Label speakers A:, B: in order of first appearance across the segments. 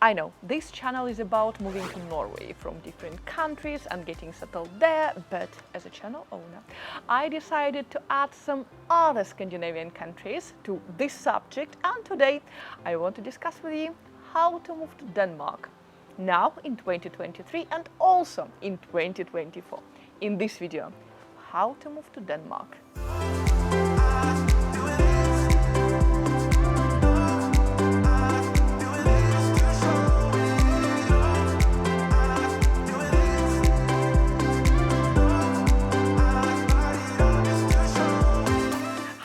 A: I know, this channel is about moving to Norway from different countries and getting settled there, but as a channel owner, I decided to add some other Scandinavian countries to this subject, and today I want to discuss with you how to move to Denmark now in 2023 and also in 2024. In this video, how to move to Denmark.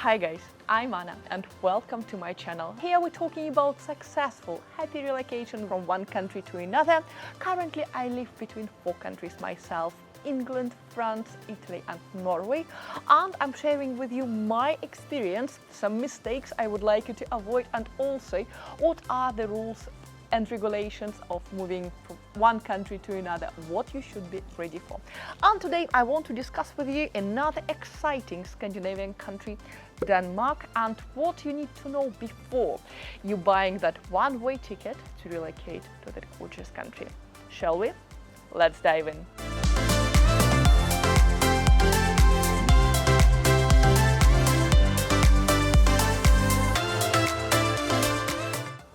A: Hi guys, I'm Anna and welcome to my channel. Here we're talking about successful, happy relocation from one country to another. Currently I live between 4 countries myself: England, France, Italy and Norway, and I'm sharing with you my experience, some mistakes I would like you to avoid, and also what are the rules and regulations of moving from one country to another, what you should be ready for. And today I want to discuss with you another exciting Scandinavian country, Denmark, and what you need to know before you buying that one-way ticket to relocate to that gorgeous country. Shall we? Let's dive in.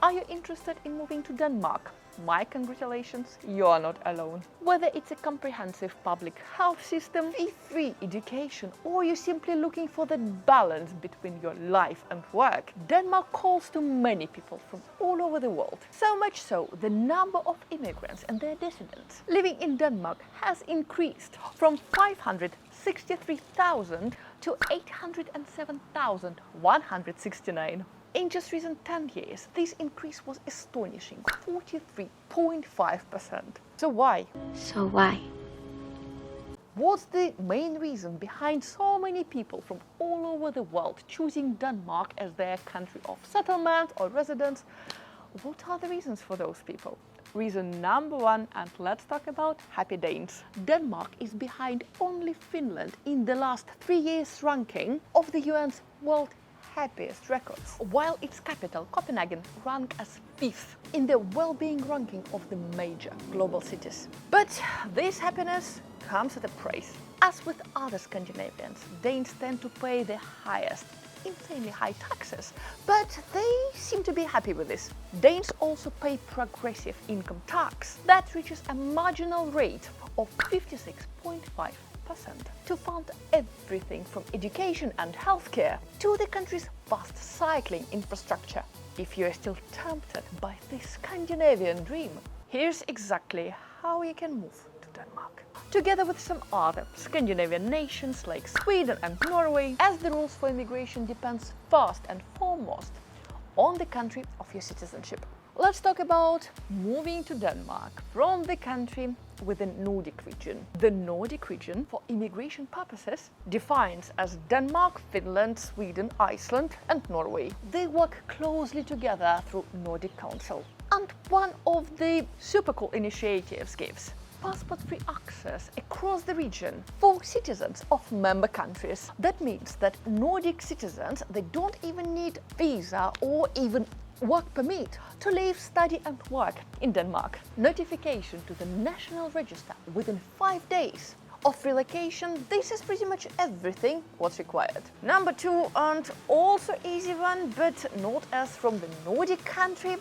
A: Are you interested in moving to Denmark? My congratulations, you are not alone. Whether it's a comprehensive public health system, fee-free education, or you're simply looking for the balance between your life and work, Denmark calls to many people from all over the world. So much so, the number of immigrants and their descendants living in Denmark has increased from 563,000 to 807,169. In just recent 10 years, this increase was astonishing, 43.5%. So why? What's the main reason behind so many people from all over the world choosing Denmark as their country of settlement or residence? What are the reasons for those people? Reason number 1, and let's talk about happy Danes. Denmark is behind only Finland in the last 3 years ranking of the UN's World Happiest records, while its capital, Copenhagen, ranks as 5th in the well-being ranking of the major global cities. But this happiness comes at a price. As with other Scandinavians, Danes tend to pay the highest, insanely high taxes, but they seem to be happy with this. Danes also pay progressive income tax that reaches a marginal rate of 56.5%. to fund everything from education and healthcare to the country's vast cycling infrastructure. If you are still tempted by this Scandinavian dream, here's exactly how you can move to Denmark. Together with some other Scandinavian nations like Sweden and Norway, as the rules for immigration depends first and foremost on the country of your citizenship. Let's talk about moving to Denmark from the country within Nordic region. The Nordic region, for immigration purposes, defines as Denmark, Finland, Sweden, Iceland and Norway. They work closely together through Nordic Council. And one of the super cool initiatives gives passport-free access across the region for citizens of member countries. That means that Nordic citizens, they don't even need visa or even work permit to live, study and work in Denmark. Notification to the National Register within 5 days of relocation, this is pretty much everything what's required. Number 2, and also easy one, but not as from the Nordic country,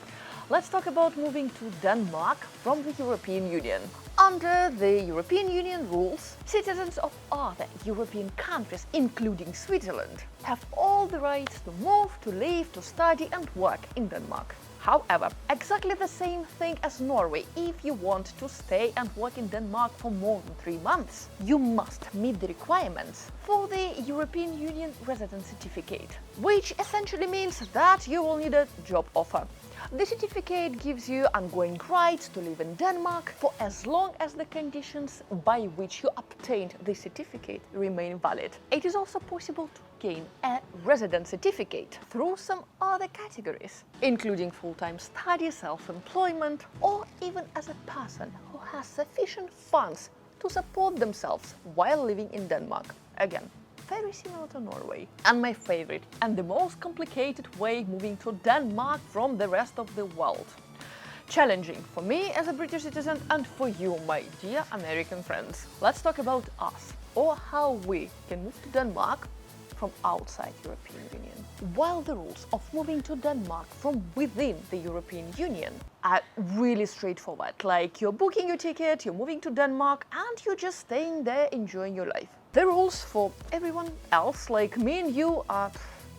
A: let's talk about moving to Denmark from the European Union. Under the European Union rules, citizens of other European countries, including Switzerland, have all the rights to move, to live, to study and work in Denmark. However, exactly the same thing as Norway, if you want to stay and work in Denmark for more than 3 months, you must meet the requirements for the European Union residence certificate, which essentially means that you will need a job offer. The certificate gives you ongoing rights to live in Denmark for as long as the conditions by which you obtained the certificate remain valid. It is also possible to gain a residence certificate through some other categories, including full-time study, self-employment, or even as a person who has sufficient funds to support themselves while living in Denmark. Again, very similar to Norway. And my favorite and the most complicated way moving to Denmark from the rest of the world. Challenging for me as a British citizen and for you, my dear American friends. Let's talk about us, or how we can move to Denmark from outside European Union. While the rules of moving to Denmark from within the European Union are really straightforward, like you're booking your ticket, you're moving to Denmark, and you're just staying there enjoying your life. The rules for everyone else, like me and you, are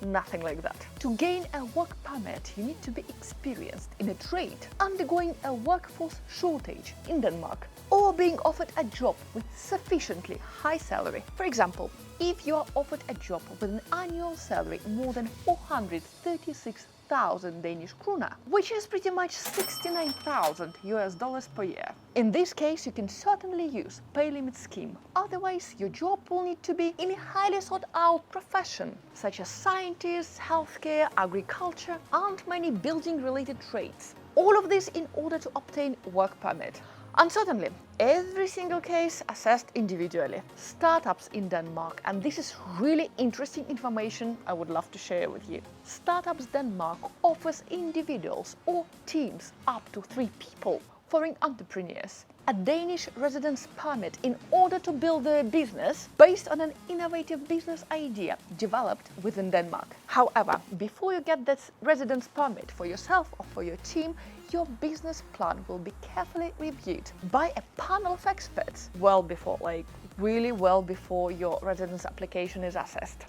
A: nothing like that. To gain a work permit, you need to be experienced in a trade, undergoing a workforce shortage in Denmark, or being offered a job with sufficiently high salary. For example, if you are offered a job with an annual salary more than 436,000 Danish kroner, which is pretty much 69,000 US dollars per year. In this case, you can certainly use pay limit scheme. Otherwise, your job will need to be in a highly sought out profession, such as scientists, healthcare, agriculture, and many building related trades. All of this in order to obtain work permit. And certainly, every single case assessed individually. Startups in Denmark, and this is really interesting information I would love to share with you. Startups Denmark offers individuals or teams up to 3 people, foreign entrepreneurs, a Danish residence permit in order to build their business based on an innovative business idea developed within Denmark. However, before you get this residence permit for yourself or for your team, your business plan will be carefully reviewed by a panel of experts really well before your residence application is assessed.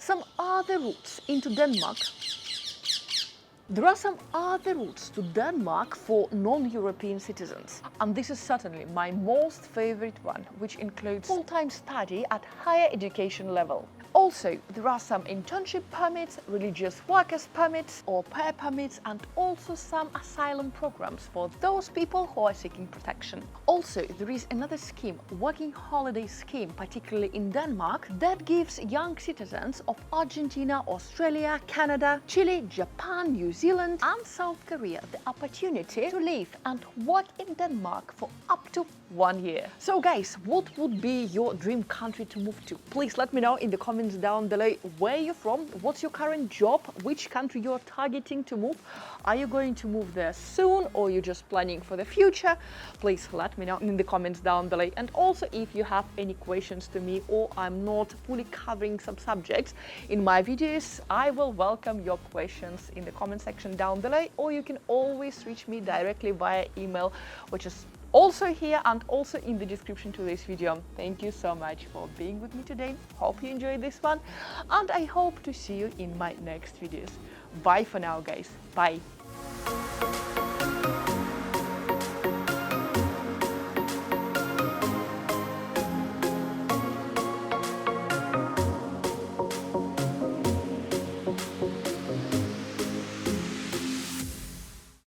A: There are some other routes to Denmark for non-European citizens, and this is certainly my most favorite one, which includes full-time study at higher education level. Also, there are some internship permits, religious workers permits, au pair permits, and also some asylum programs for those people who are seeking protection. Also, there is another scheme, working holiday scheme, particularly in Denmark, that gives young citizens of Argentina, Australia, Canada, Chile, Japan, New Zealand, and South Korea the opportunity to live and work in Denmark for up to 1 year. So guys, what would be your dream country to move to? Please let me know in the comments down below where you're from, what's your current job, which country you're targeting to move. Are you going to move there soon, or you're just planning for the future? Please let me know in the comments down below. And also, if you have any questions to me, or I'm not fully covering some subjects in my videos, I will welcome your questions in the comment section down below, or you can always reach me directly via email, which is also here and also in the description to this video. Thank you so much for being with me today. Hope you enjoyed this one, and I hope to see you in my next videos. Bye for now, guys. Bye.